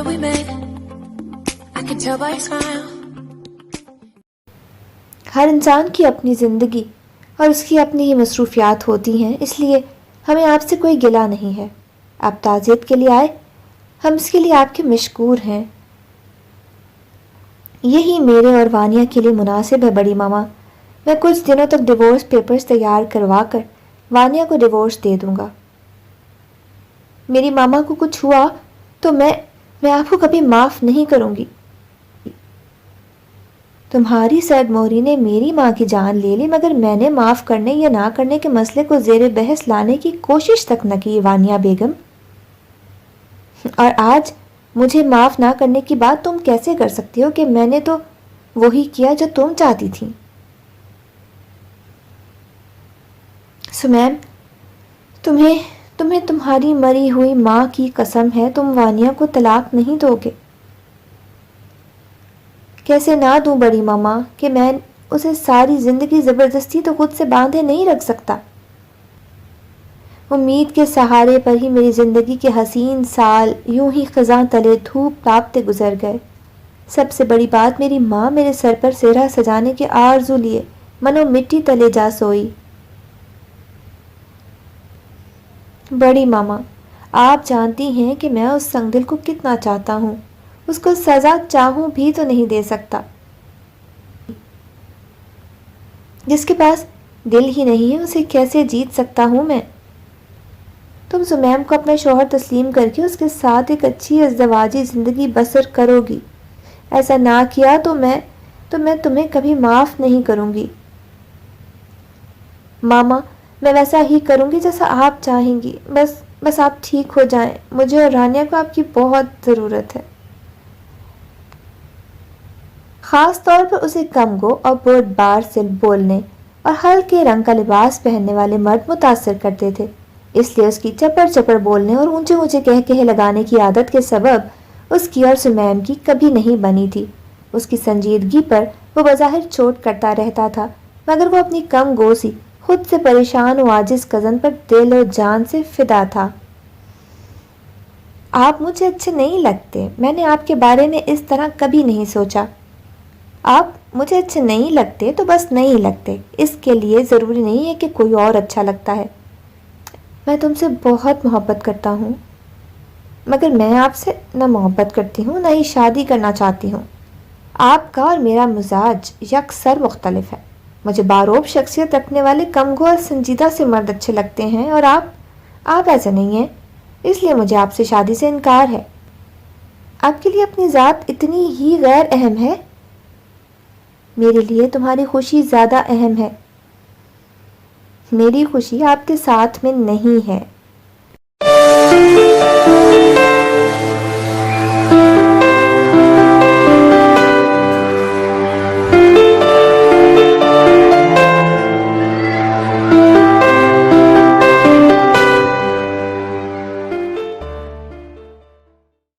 we met, I can tell by your smile. ہر انسان کی اپنی زندگی اور اس کی اپنی ہی مصروفیات ہوتی ہیں، اس لیے ہمیں آپ سے کوئی گلہ نہیں ہے۔ آپ تعزیت کے لیے آئے، ہم اس کے لیے آپ کے مشکور ہیں۔ یہی میرے اور وانیہ کے لیے مناسب ہے بڑی ماما۔ میں کچھ دنوں تک ڈیورس پیپرز تیار کروا کر وانیہ کو ڈیورس دے دوں گا۔ میری ماما کو کچھ ہوا تو میں آپ کو کبھی معاف نہیں کروں گی۔ تمہاری سرد موہری نے میری ماں کی جان لے لی، مگر میں نے معاف کرنے یا نہ کرنے کے مسئلے کو زیر بحث لانے کی کوشش تک نہ کی وانیہ بیگم۔ اور آج مجھے معاف نہ کرنے کی بات تم کیسے کر سکتی ہو کہ میں نے تو وہی کیا جو تم چاہتی تھی؟ سمیم، تمہیں تمہاری مری ہوئی ماں کی قسم ہے، تم وانیہ کو طلاق نہیں دو گے۔ کیسے نہ دوں بڑی ماما کہ میں اسے ساری زندگی زبردستی تو خود سے باندھے نہیں رکھ سکتا۔ امید کے سہارے پر ہی میری زندگی کے حسین سال یوں ہی خزاں تلے دھوپ تاپتے گزر گئے۔ سب سے بڑی بات، میری ماں میرے سر پر سہرا سجانے کے آرزو لیے منو مٹی تلے جا سوئی۔ بڑی ماما، آپ جانتی ہیں کہ میں اس سنگدل کو کتنا چاہتا ہوں، اس کو سزا چاہوں بھی تو نہیں دے سکتا۔ جس کے پاس دل ہی نہیں ہے اسے کیسے جیت سکتا ہوں میں؟ تم سمیم کو اپنا شوہر تسلیم کر کے اس کے ساتھ ایک اچھی ازدواجی زندگی بسر کرو گی۔ ایسا نہ کیا تو میں تمہیں کبھی معاف نہیں کروں گی۔ ماما، میں ویسا ہی کروں گی جیسا آپ چاہیں گی، بس آپ ٹھیک ہو جائیں۔ مجھے اور رانیہ کو آپ کی بہت ضرورت ہے۔ خاص طور پر اسے کم گو اور بردبار بار سے بولنے اور ہلکے رنگ کا لباس پہننے والے مرد متاثر کرتے تھے، اس لیے اس کی چپڑ چپڑ بولنے اور اونچے اونچے کہے لگانے کی عادت کے سبب اس کی اور سمیم کی کبھی نہیں بنی تھی۔ اس کی سنجیدگی پر وہ بظاہر چوٹ کرتا رہتا تھا، مگر وہ اپنی کم گو سی خود سے پریشان و عاجز کزن پر دل و جان سے فدا تھا۔ آپ مجھے اچھے نہیں لگتے، میں نے آپ کے بارے میں اس طرح کبھی نہیں سوچا۔ آپ مجھے اچھے نہیں لگتے تو بس نہیں لگتے، اس کے لیے ضروری نہیں ہے کہ کوئی اور اچھا لگتا ہے۔ میں تم سے بہت محبت کرتا ہوں، مگر میں آپ سے نہ محبت کرتی ہوں نہ ہی شادی کرنا چاہتی ہوں۔ آپ کا اور میرا مزاج یکسر مختلف ہے۔ مجھے باروب شخصیت رکھنے والے کم گو اور سنجیدہ سے مرد اچھے لگتے ہیں، اور آپ ایسے نہیں ہیں، اس لیے مجھے آپ سے شادی سے انکار ہے۔ آپ کے لیے اپنی ذات اتنی ہی غیر اہم ہے، میرے لیے تمہاری خوشی زیادہ اہم ہے۔ میری خوشی آپ کے ساتھ میں نہیں ہے۔